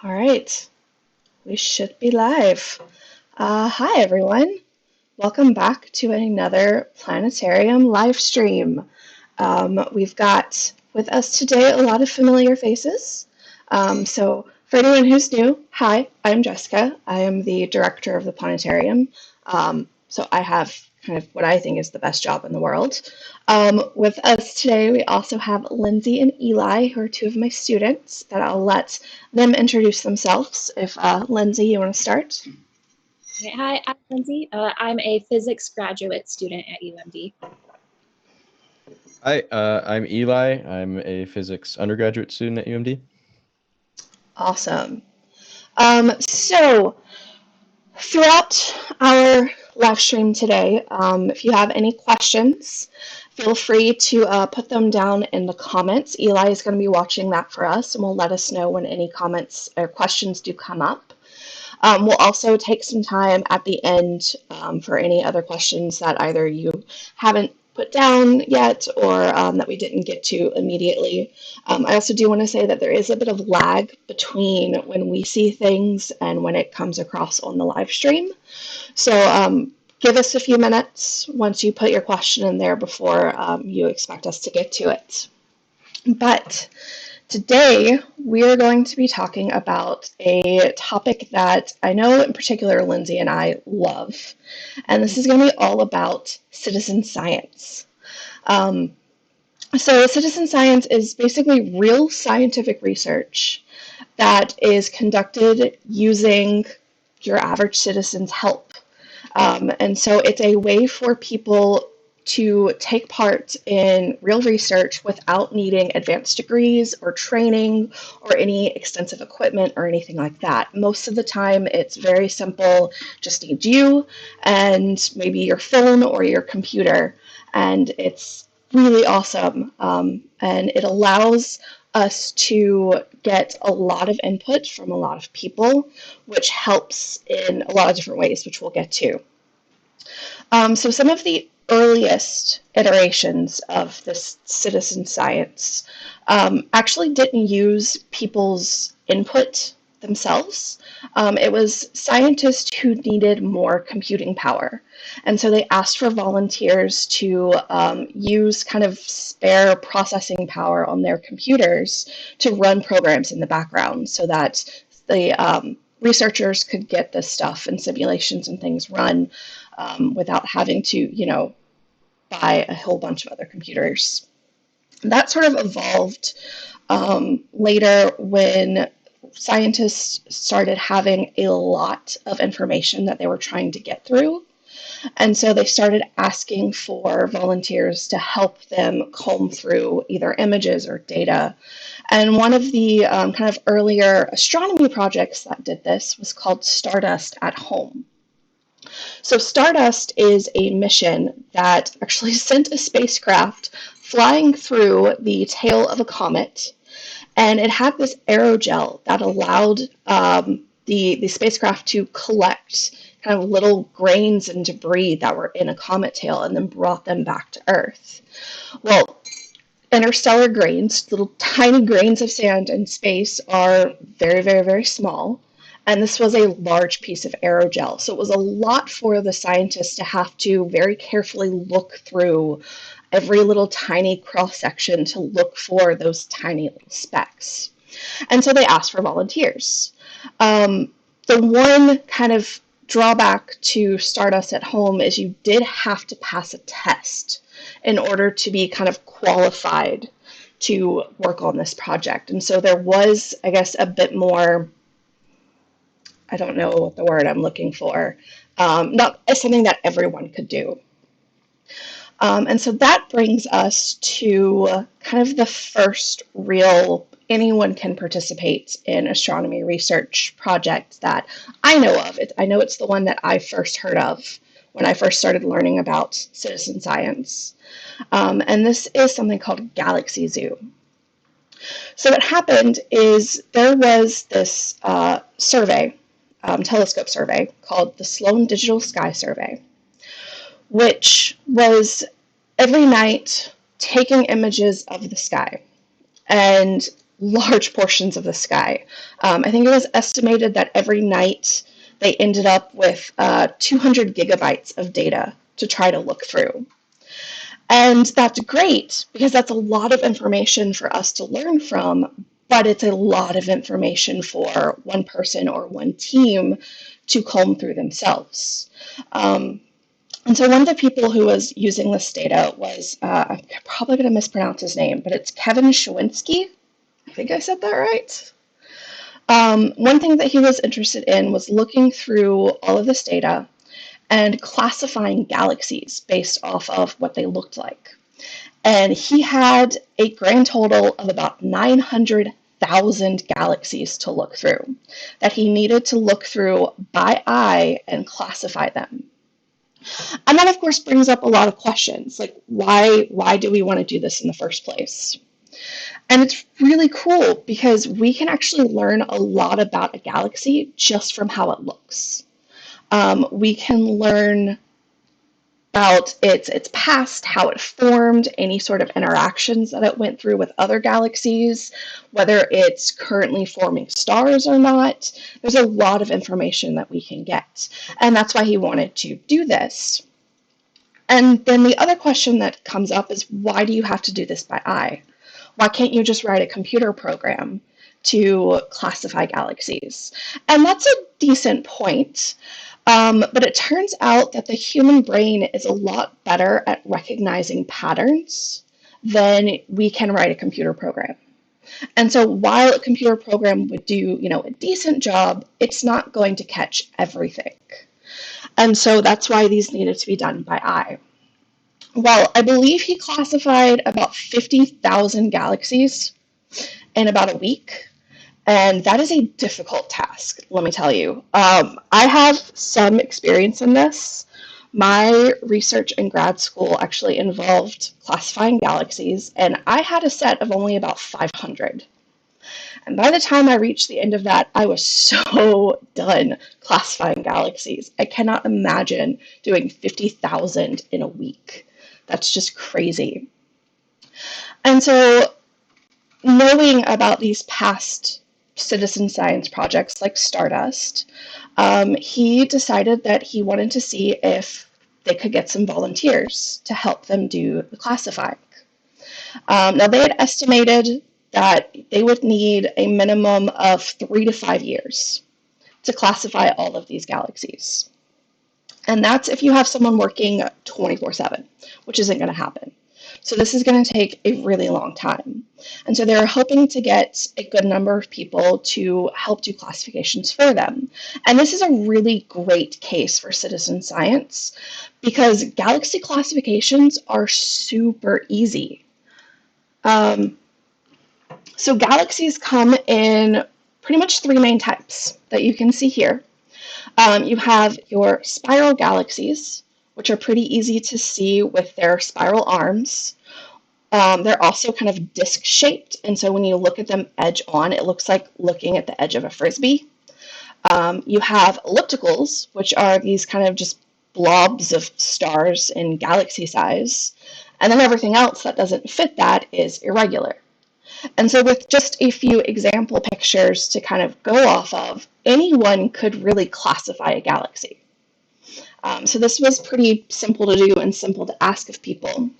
All right, we should be live. Hi, everyone. Welcome back to another planetarium live stream. We've got with us today a lot of familiar faces. So, for anyone who's new, hi, I'm Jessica. I am the director of the planetarium. So, I have kind of what I think is the best job in the world. With us today, we also have Lindsay and Eli, who are two of my students, that I'll let them introduce themselves. If Lindsay, you want to start? Okay, hi, I'm Lindsay. I'm a physics graduate student at UMD. Hi, I'm Eli. I'm a physics undergraduate student at UMD. Awesome. So throughout our live stream today, if you have any questions, feel free to put them down in the comments. Eli is going to be watching that for us and will let us know when any comments or questions do come up. We'll also take some time at the end for any other questions that either you haven't put down yet or that we didn't get to immediately. I also do want to say that there is a bit of lag between when we see things and when it comes across on the live stream. So give us a few minutes once you put your question in there before you expect us to get to it. But today, we are going to be talking about a topic that I know in particular Lindsay and I love, and this is going to be all about citizen science. Um, so, citizen science is basically real scientific research that is conducted using your average citizen's help. And so it's a way for people to take part in real research without needing advanced degrees or training or any extensive equipment or anything like that. Most of the time, it's very simple, just needs you and maybe your phone or your computer. And it's really awesome. And it allows us to get a lot of input from a lot of people, which helps in a lot of different ways, which we'll get to. So some of the earliest iterations of this citizen science actually didn't use people's input themselves. It was scientists who needed more computing power. And so they asked for volunteers to use kind of spare processing power on their computers to run programs in the background so that the researchers could get this stuff and simulations and things run without having to, buy a whole bunch of other computers. That sort of evolved later when scientists started having a lot of information that they were trying to get through. And so they started asking for volunteers to help them comb through either images or data. And one of the kind of earlier astronomy projects that did this was called Stardust at Home. So Stardust is a mission that actually sent a spacecraft flying through the tail of a comet, and it had this aerogel that allowed the spacecraft to collect kind of little grains and debris that were in a comet tail and then brought them back to Earth. Well, interstellar grains, little tiny grains of sand in space, are very, very, very small. And this was a large piece of aerogel. So it was a lot for the scientists to have to very carefully look through every little tiny cross section to look for those tiny little specks. And so they asked for volunteers. The one kind of drawback to Stardust at Home is you did have to pass a test in order to be kind of qualified to work on this project. And so there was, I guess, a bit more, I don't know what the word I'm looking for, not something that everyone could do. And so that brings us to kind of the first real anyone can participate in astronomy research project that I know of. I know it's the one that I first heard of when I first started learning about citizen science. And this is something called Galaxy Zoo. So what happened is there was this survey, telescope survey called the Sloan Digital Sky Survey, which was every night taking images of the sky. And large portions of the sky. I think it was estimated that every night they ended up with 200 gigabytes of data to try to look through. And that's great because that's a lot of information for us to learn from, but it's a lot of information for one person or one team to comb through themselves. And so one of the people who was using this data was, I'm probably going to mispronounce his name, but it's Kevin Shawinski. I think I said that right. One thing that he was interested in was looking through all of this data and classifying galaxies based off of what they looked like. And he had a grand total of about 900,000 galaxies to look through that he needed to look through by eye and classify them. And that, of course, brings up a lot of questions, like why do we want to do this in the first place? And it's really cool because we can actually learn a lot about a galaxy just from how it looks. We can learn about its past, how it formed, any sort of interactions that it went through with other galaxies, whether it's currently forming stars or not. There's a lot of information that we can get, and that's why he wanted to do this. And then the other question that comes up is, why do you have to do this by eye? Why can't you just write a computer program to classify galaxies? And that's a decent point. But it turns out that the human brain is a lot better at recognizing patterns than we can write a computer program. And so while a computer program would do, a decent job, it's not going to catch everything. And so that's why these needed to be done by eye. Well, I believe he classified about 50,000 galaxies in about a week. And that is a difficult task, let me tell you. I have some experience in this. My research in grad school actually involved classifying galaxies, and I had a set of only about 500. And by the time I reached the end of that, I was so done classifying galaxies. I cannot imagine doing 50,000 in a week. That's just crazy. And so knowing about these past citizen science projects like Stardust, he decided that he wanted to see if they could get some volunteers to help them do the classifying. Now, they had estimated that they would need a minimum of 3 to 5 years to classify all of these galaxies. And that's if you have someone working 24/7, which isn't going to happen. So this is going to take a really long time. And so they're hoping to get a good number of people to help do classifications for them. And this is a really great case for citizen science because galaxy classifications are super easy. So galaxies come in pretty much 3 main types that you can see here. You have your spiral galaxies, which are pretty easy to see with their spiral arms. They're also kind of disc-shaped, and so when you look at them edge on, it looks like looking at the edge of a frisbee. You have ellipticals, which are these kind of just blobs of stars in galaxy size, and then everything else that doesn't fit that is irregular. And so with just a few example pictures to kind of go off of, anyone could really classify a galaxy. So this was pretty simple to do and simple to ask of people.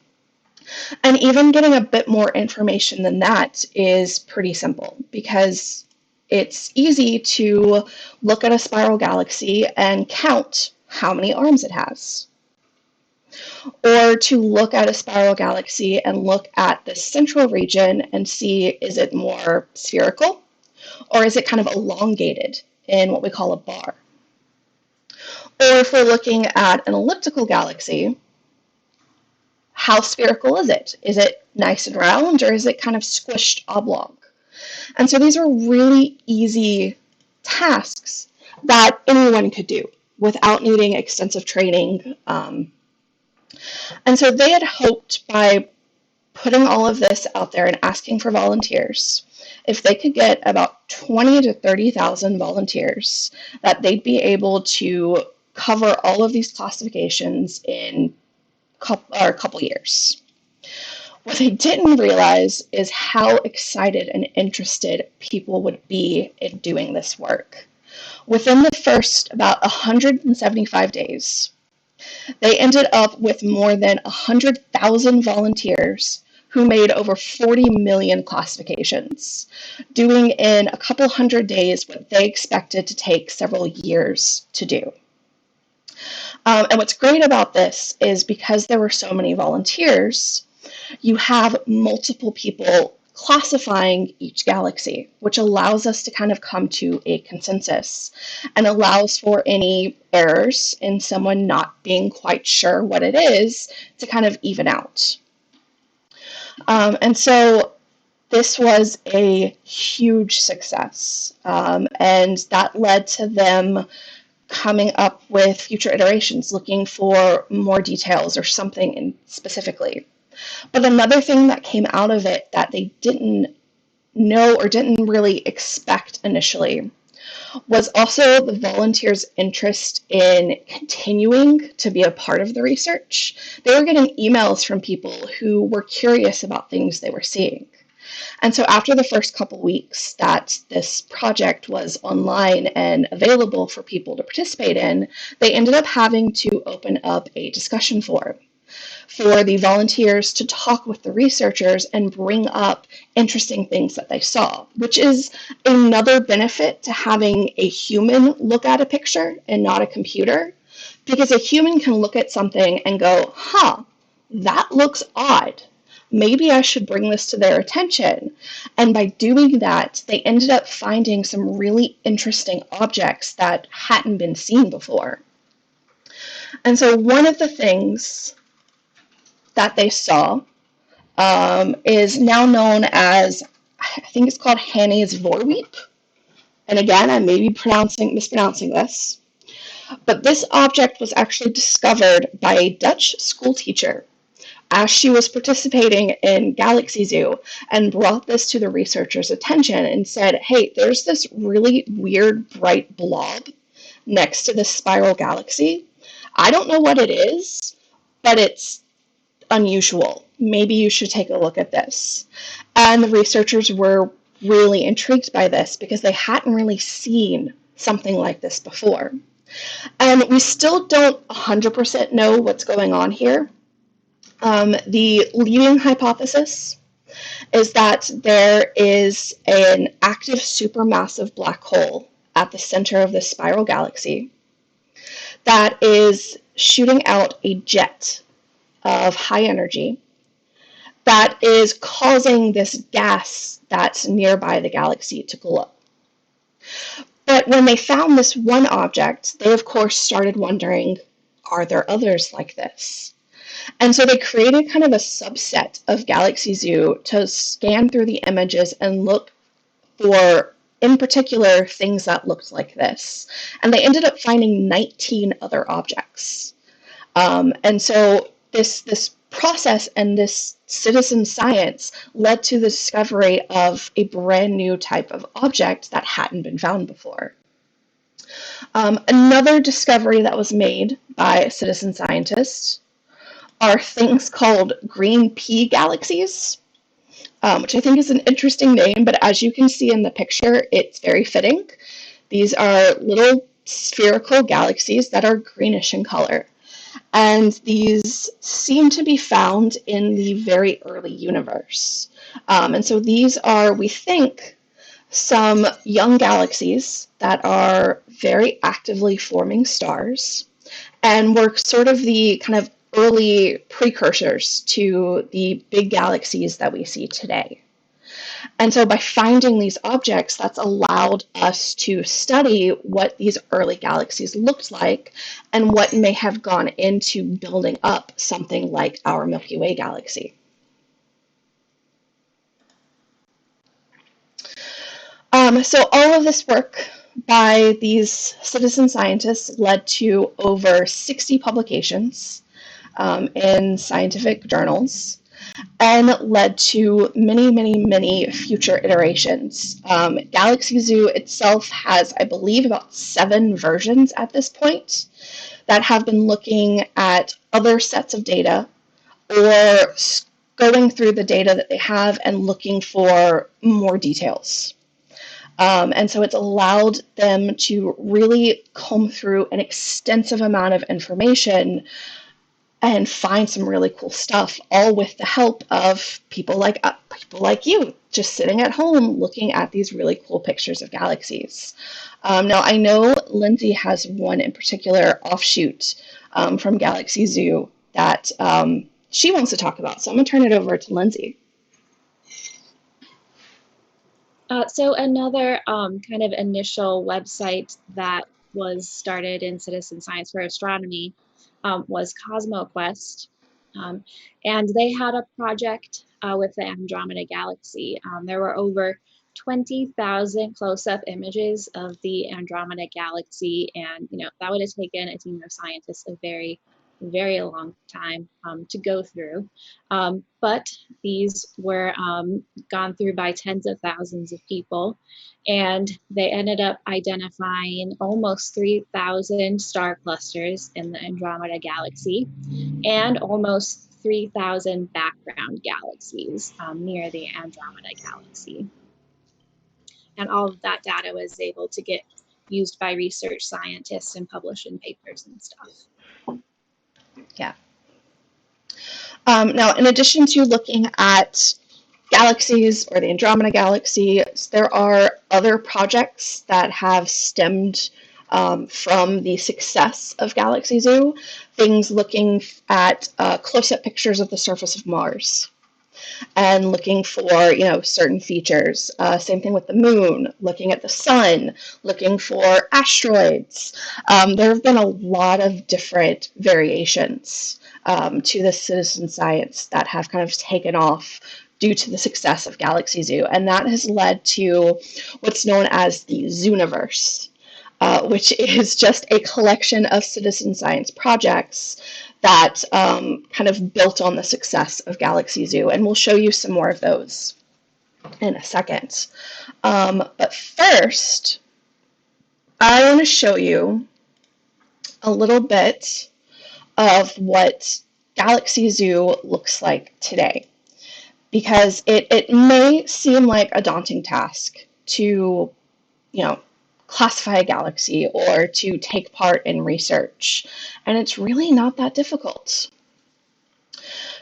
And even getting a bit more information than that is pretty simple because it's easy to look at a spiral galaxy and count how many arms it has. Or to look at a spiral galaxy and look at the central region and see, is it more spherical or is it kind of elongated in what we call a bar? Or if we're looking at an elliptical galaxy, how spherical is it? Is it nice and round or is it kind of squished oblong? And so these are really easy tasks that anyone could do without needing extensive training. And so they had hoped by putting all of this out there and asking for volunteers, if they could get about 20 to 30,000 volunteers, that they'd be able to cover all of these classifications in a couple years. What they didn't realize is how excited and interested people would be in doing this work. Within the first about 175 days, they ended up with more than 100,000 volunteers who made over 40 million classifications, doing in a couple hundred days what they expected to take several years to do. And what's great about this is because there were so many volunteers, you have multiple people classifying each galaxy, which allows us to kind of come to a consensus and allows for any errors in someone not being quite sure what it is to kind of even out. And so this was a huge success, and that led to them coming up with future iterations, looking for more details or something specifically. But another thing that came out of it that they didn't know or didn't really expect initially was also the volunteers' interest in continuing to be a part of the research. They were getting emails from people who were curious about things they were seeing. And so after the first couple weeks that this project was online and available for people to participate in, they ended up having to open up a discussion forum for the volunteers to talk with the researchers and bring up interesting things that they saw, which is another benefit to having a human look at a picture and not a computer, because a human can look at something and go, that looks odd. Maybe I should bring this to their attention. And by doing that, they ended up finding some really interesting objects that hadn't been seen before. And so one of the things that they saw is now known as, I think it's called Hannies Voorwerp. And again, I may be mispronouncing this. But this object was actually discovered by a Dutch school teacher as she was participating in Galaxy Zoo and brought this to the researchers' attention and said, hey, there's this really weird bright blob next to this spiral galaxy. I don't know what it is, but it's unusual. Maybe you should take a look at this. And the researchers were really intrigued by this because they hadn't really seen something like this before. And we still don't 100% know what's going on here. The leading hypothesis is that there is an active supermassive black hole at the center of this spiral galaxy that is shooting out a jet of high energy that is causing this gas that's nearby the galaxy to glow. But when they found this one object, they of course started wondering, are there others like this? And so they created kind of a subset of Galaxy Zoo to scan through the images and look for, in particular, things that looked like this. And they ended up finding 19 other objects. And so this process and this citizen science led to the discovery of a brand new type of object that hadn't been found before. Another discovery that was made by citizen scientists are things called green pea galaxies, which I think is an interesting name, but as you can see in the picture, it's very fitting. These are little spherical galaxies that are greenish in color. And these seem to be found in the very early universe. And so these are, we think, some young galaxies that are very actively forming stars and were sort of the kind of early precursors to the big galaxies that we see today. And so by finding these objects, that's allowed us to study what these early galaxies looked like and what may have gone into building up something like our Milky Way galaxy. So all of this work by these citizen scientists led to over 60 publications in scientific journals, and led to many future iterations. Galaxy Zoo itself has, I believe, about 7 versions at this point that have been looking at other sets of data or going through the data that they have and looking for more details. And so it's allowed them to really comb through an extensive amount of information and find some really cool stuff, all with the help of people like you, just sitting at home looking at these really cool pictures of galaxies. Now, I know Lindsay has one in particular offshoot from Galaxy Zoo that she wants to talk about. So I'm going to turn it over to Lindsay. So another kind of initial website that was started in citizen science for astronomy was CosmoQuest. And they had a project with the Andromeda Galaxy. There were over 20,000 close-up images of the Andromeda Galaxy, and that would have taken a team of scientists a very, very long time to go through. But these were gone through by tens of thousands of people, and they ended up identifying almost 3,000 star clusters in the Andromeda Galaxy and almost 3,000 background galaxies near the Andromeda Galaxy. And all of that data was able to get used by research scientists and published in papers and stuff. Yeah. Now, in addition to looking at galaxies or the Andromeda Galaxy, there are other projects that have stemmed from the success of Galaxy Zoo, things looking at close-up pictures of the surface of Mars and looking for certain features. Same thing with the moon, looking at the sun, looking for asteroids. There have been a lot of different variations to the citizen science that have kind of taken off due to the success of Galaxy Zoo, and that has led to what's known as the Zooniverse, which is just a collection of citizen science projects that kind of built on the success of Galaxy Zoo, and we'll show you some more of those in a second. But first, I want to show you a little bit of what Galaxy Zoo looks like today, because it may seem like a daunting task to, classify a galaxy or to take part in research, and it's really not that difficult.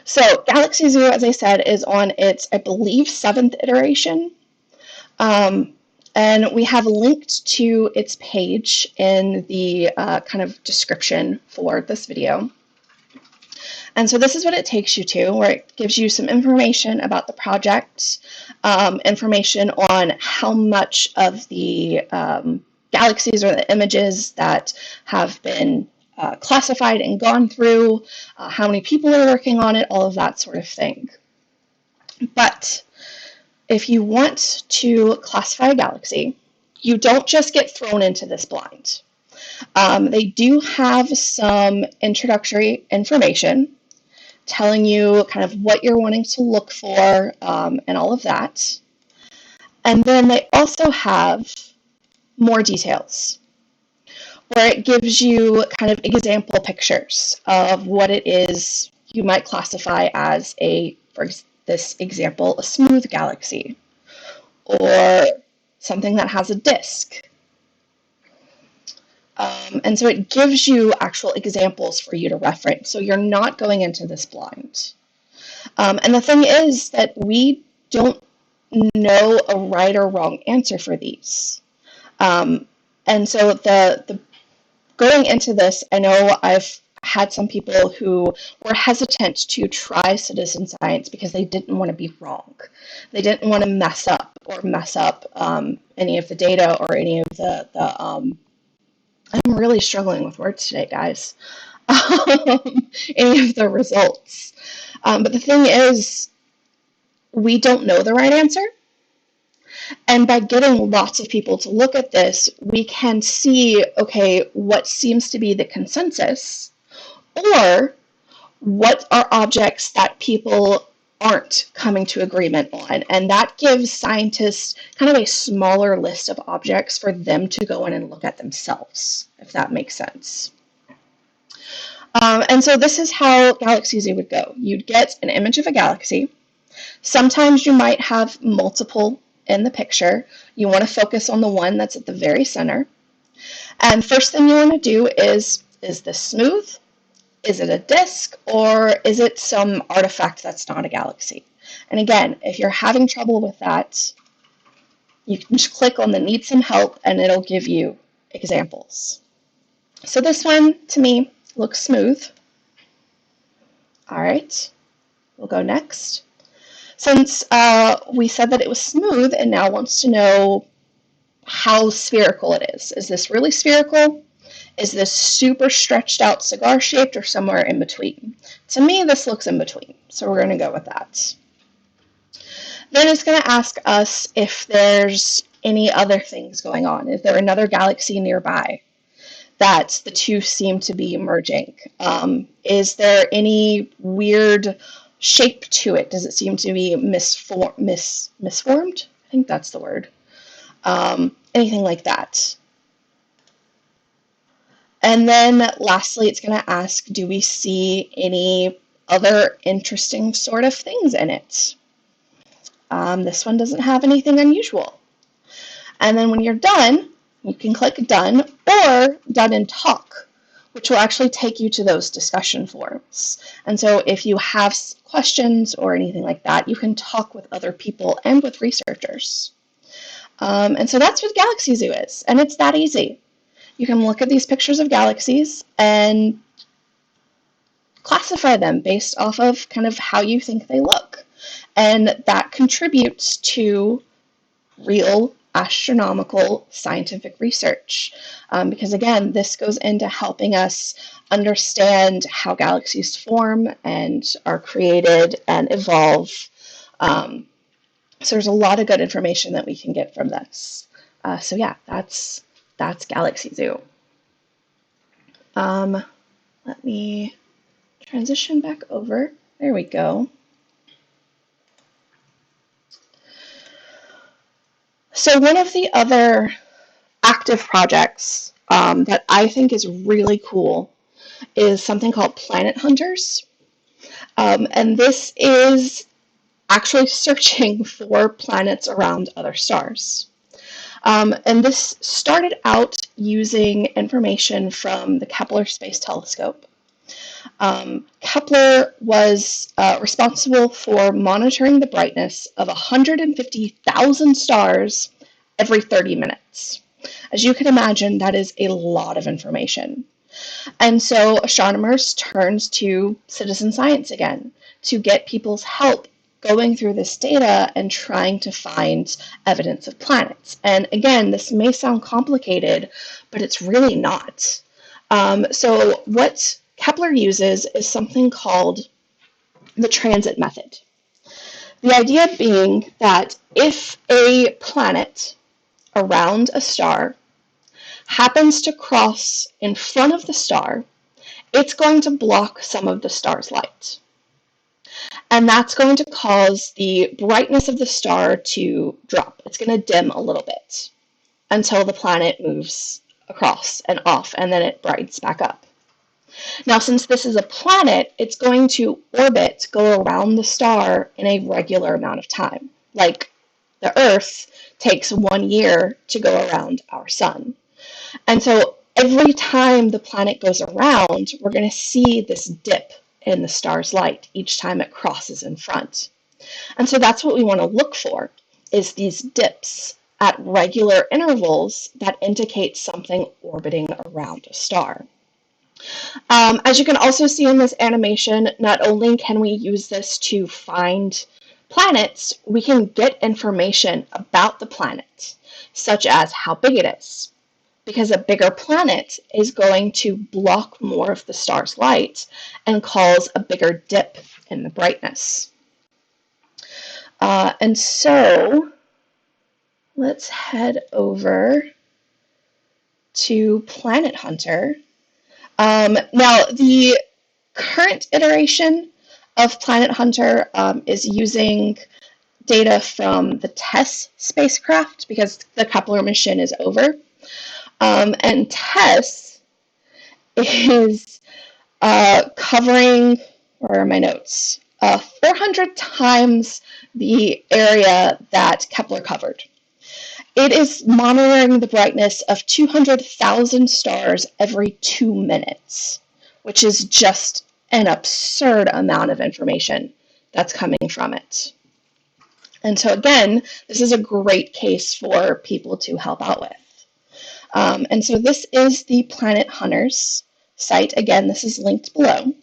So Galaxy Zoo, as I said, is on its, I believe, 7th iteration, and we have linked to its page in the kind of description for this video. And so this is what it takes you to, where it gives you some information about the project, information on how much of the galaxies or the images that have been classified and gone through, how many people are working on it, all of that sort of thing. But if you want to classify a galaxy, you don't just get thrown into this blind. They do have some introductory information telling you kind of what you're wanting to look for and all of that. And then they also have more details, where it gives you kind of example pictures of what it is you might classify as for this example, a smooth galaxy, or something that has a disk. And so it gives you actual examples for you to reference, so you're not going into this blind. And the thing is that we don't know a right or wrong answer for these. And so the going into this, I know I've had some people who were hesitant to try citizen science because they didn't want to be wrong. They didn't want to mess up any of the data or any of the I'm really struggling with words today, guys. Any of the results. But the thing is, we don't know the right answer. And by getting lots of people to look at this, we can see, okay, what seems to be the consensus, or what are objects that people aren't coming to agreement on. And that gives scientists kind of a smaller list of objects for them to go in and look at themselves, if that makes sense. And so this is how Galaxy Zoo would go. You'd get an image of a galaxy. Sometimes you might have multiple in the picture. You want to focus on the one that's at the very center. And first thing you want to do is this smooth? Is it a disk, or is it some artifact that's not a galaxy? And again, if you're having trouble with that, you can just click on the need some help and it'll give you examples. So this one, to me, looks smooth. All right, we'll go next. Since we said that it was smooth, it now wants to know how spherical it is. Is this really spherical? Is this super stretched out cigar shaped, or somewhere in between? To me, this looks in between, so we're going to go with that. Then it's going to ask us if there's any other things going on. Is there another galaxy nearby that the two seem to be merging? Is there any weird shape to it? Does it seem to be misformed? I think that's the word. Anything like that. And then lastly, it's going to ask, do we see any other interesting sort of things in it? This one doesn't have anything unusual. And then when you're done, you can click Done or Done and Talk, which will actually take you to those discussion forums. And so if you have questions or anything like that, you can talk with other people and with researchers. And so that's what Galaxy Zoo is, and it's that easy. You can look at these pictures of galaxies and classify them based off of kind of how you think they look. And that contributes to real astronomical scientific research. Because again, this goes into helping us understand how galaxies form and are created and evolve. So there's a lot of good information that we can get from this. So yeah, that's Galaxy Zoo. Let me transition back over. There we go. So one of the other active projects that I think is really cool is something called Planet Hunters. And this is actually searching for planets around other stars. And this started out using information from the Kepler Space Telescope. Kepler was responsible for monitoring the brightness of 150,000 stars every 30 minutes. As you can imagine, that is a lot of information. And so astronomers turned to citizen science again to get people's help going through this data and trying to find evidence of planets. And again, this may sound complicated, but it's really not. So what Kepler uses is something called the transit method. The idea being that if a planet around a star happens to cross in front of the star, it's going to block some of the star's light. And that's going to cause the brightness of the star to drop. It's going to dim a little bit until the planet moves across and off, and then it brightens back up. Now, since this is a planet, it's going to orbit, go around the star in a regular amount of time. Like the Earth takes 1 year to go around our sun. And so every time the planet goes around, we're going to see this dip in the star's light each time it crosses in front. And so that's what we want to look for, is these dips at regular intervals that indicate something orbiting around a star. As you can also see in this animation, not only can we use this to find planets, we can get information about the planet, such as how big it is. Because a bigger planet is going to block more of the star's light and cause a bigger dip in the brightness. And so let's head over to Planet Hunter. Now, the current iteration of Planet Hunter is using data from the TESS spacecraft because the Kepler mission is over. And TESS is covering, where are my notes? 400 times the area that Kepler covered. It is monitoring the brightness of 200,000 stars every 2 minutes, which is just an absurd amount of information that's coming from it. And so again, this is a great case for people to help out with. And so this is the Planet Hunters site. Again, this is linked below.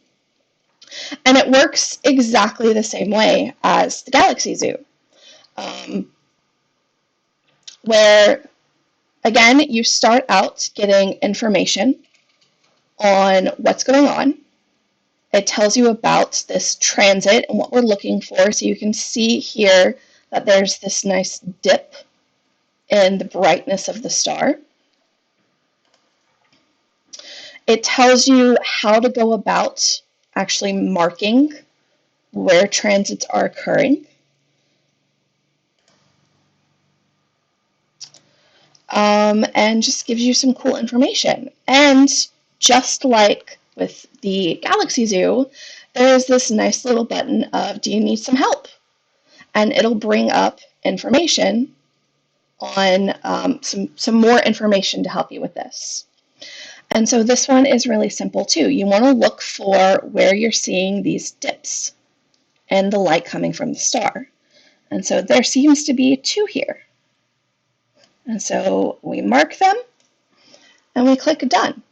And it works exactly the same way as the Galaxy Zoo, where, again, you start out getting information on what's going on. It tells you about this transit and what we're looking for. So you can see here that there's this nice dip in the brightness of the star. It tells you how to go about actually marking where transits are occurring. And just gives you some cool information. And just like with the Galaxy Zoo, there's this nice little button of, do you need some help? And it'll bring up information on some more information to help you with this. And so this one is really simple too. You want to look for where you're seeing these dips and the light coming from the star. And so there seems to be 2 here. And so we mark them and we click done.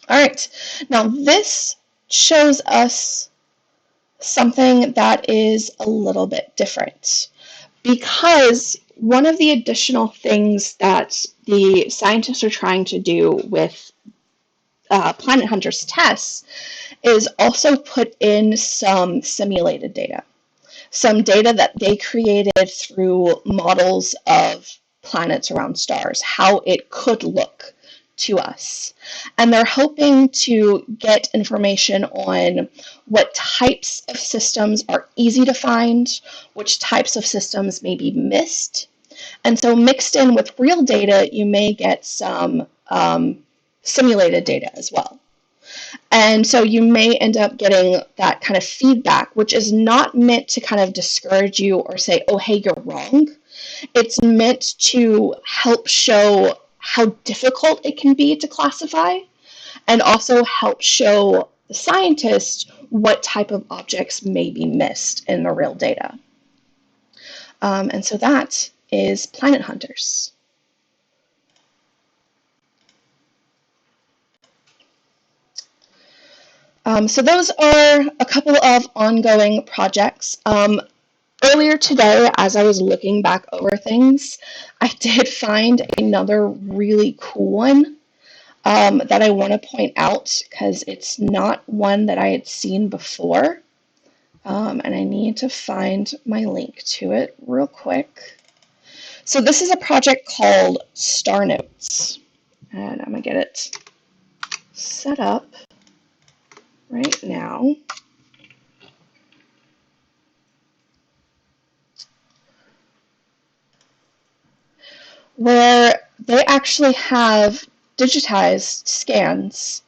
All right, now this shows us something that is a little bit different, because one of the additional things that the scientists are trying to do with Planet Hunters tests is also put in some simulated data. Some data that they created through models of planets around stars, how it could look to us. And they're hoping to get information on what types of systems are easy to find, which types of systems may be missed. And so mixed in with real data, you may get some simulated data as well. And so you may end up getting that kind of feedback, which is not meant to kind of discourage you or say, oh, hey, you're wrong. It's meant to help show how difficult it can be to classify, and also help show the scientist what type of objects may be missed in the real data. And so that is Planet Hunters. So those are a couple of ongoing projects. Earlier today, as I was looking back over things, I did find another really cool one that I want to point out, because it's not one that I had seen before. And I need to find my link to it real quick. So this is a project called Star Notes, and I'm going to get it set up right now. Where they actually have digitized scans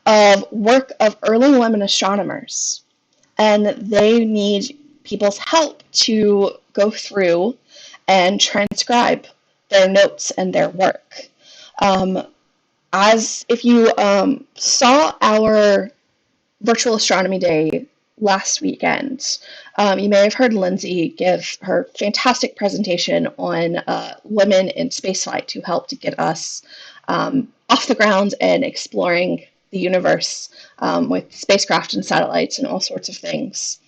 of work of early women astronomers, and they need people's help to go through and transcribe their notes and their work. As if you saw our virtual astronomy day last weekend, you may have heard Lindsay give her fantastic presentation on women in spaceflight who helped to get us off the ground and exploring the universe with spacecraft and satellites and all sorts of things.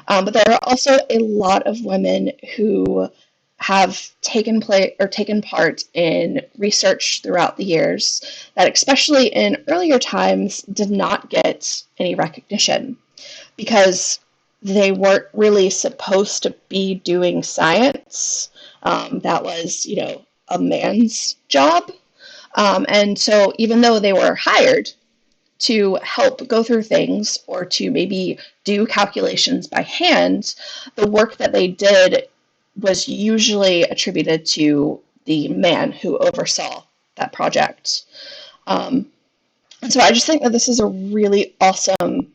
But there are also a lot of women who have taken part in research throughout the years that, especially in earlier times, did not get any recognition, because they weren't really supposed to be doing science. That was, a man's job. And so even though they were hired to help go through things or to maybe do calculations by hand, the work that they did was usually attributed to the man who oversaw that project. And And so I just think that this is a really awesome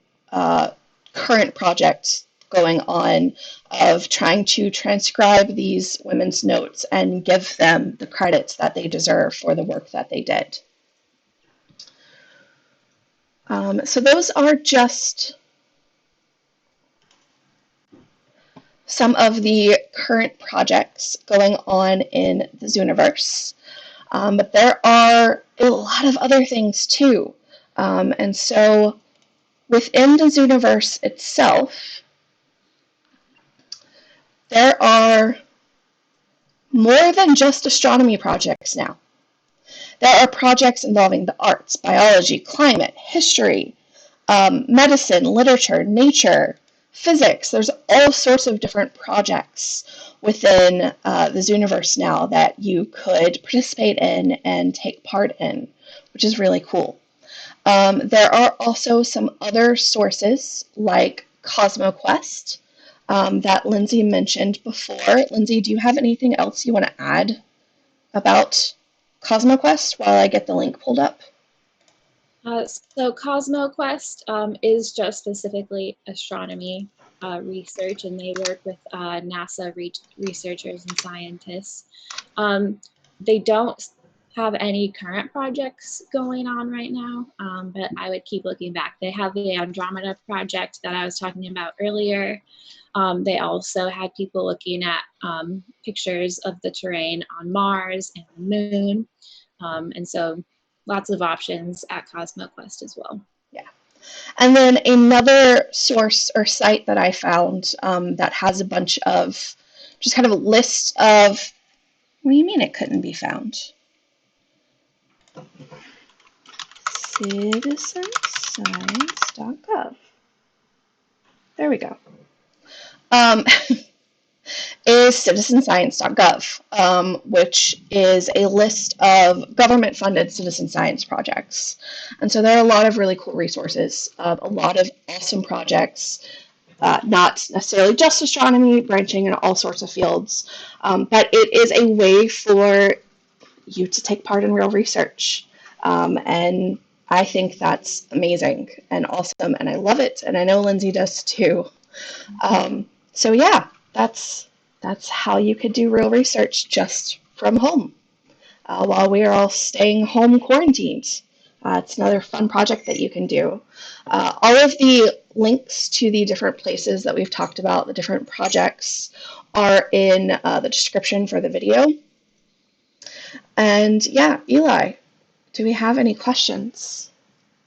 current project going on of trying to transcribe these women's notes and give them the credits that they deserve for the work that they did. So those are just some of the current projects going on in the Zooniverse. But there are a lot of other things too. And so within the Zooniverse itself, there are more than just astronomy projects now. There are projects involving the arts, biology, climate, history, medicine, literature, nature, physics. There's all sorts of different projects within the Zooniverse now that you could participate in and take part in, which is really cool. There are also some other sources like CosmoQuest that Lindsay mentioned before. Lindsay, do you have anything else you want to add about CosmoQuest while I get the link pulled up? So CosmoQuest is just specifically astronomy research, and they work with NASA researchers and scientists. They don't have any current projects going on right now, but I would keep looking back. They have the Andromeda project that I was talking about earlier. They also had people looking at pictures of the terrain on Mars and the Moon. And so lots of options at CosmoQuest as well. Yeah. And then another source or site that I found that has a bunch of, just kind of a list of, what do you mean it couldn't be found? citizenscience.gov. There we go. Is citizenscience.gov, which is a list of government-funded citizen science projects. And so there are a lot of really cool resources, a lot of awesome projects, not necessarily just astronomy, branching in all sorts of fields, but it is a way for you to take part in real research. And I think that's amazing and awesome, and I love it, and I know Lindsay does too. So yeah, that's how you could do real research just from home while we are all staying home quarantined. It's another fun project that you can do. All of the links to the different places that we've talked about, the different projects, are in the description for the video. And yeah, Eli, do we have any questions?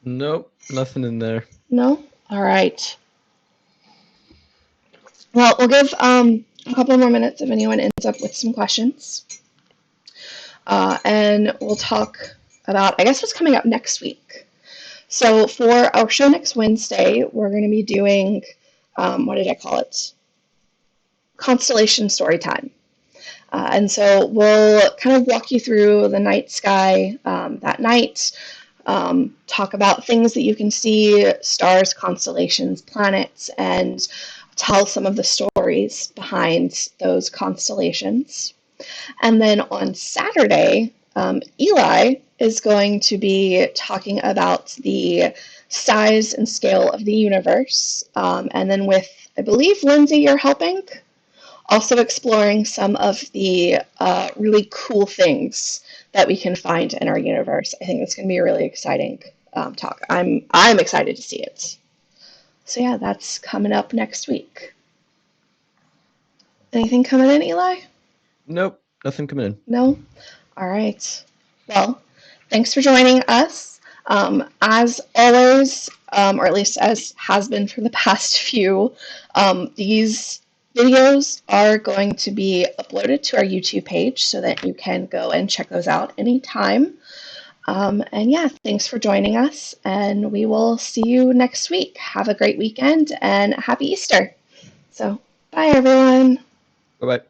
Nope, nothing in there. No? All right. Well, we'll give a couple more minutes if anyone ends up with some questions. And we'll talk about, I guess, what's coming up next week. So for our show next Wednesday, we're going to be doing, what did I call it? Constellation story time. And so we'll kind of walk you through the night sky that night, talk about things that you can see, stars, constellations, planets, and tell some of the stories behind those constellations. And then on Saturday, Eli is going to be talking about the size and scale of the universe. And then with, I believe, Lindsay, you're helping, also exploring some of the really cool things that we can find in our universe. I think that's going to be a really exciting talk. I'm excited to see it. So yeah, that's coming up next week. Anything coming in, Eli? Nope, nothing coming in. No? All right. Well, thanks for joining us. As always, or at least as has been for the past few, these videos are going to be uploaded to our YouTube page so that you can go and check those out anytime. And yeah, thanks for joining us, and we will see you next week. Have a great weekend and happy Easter. So, bye everyone. Bye-bye.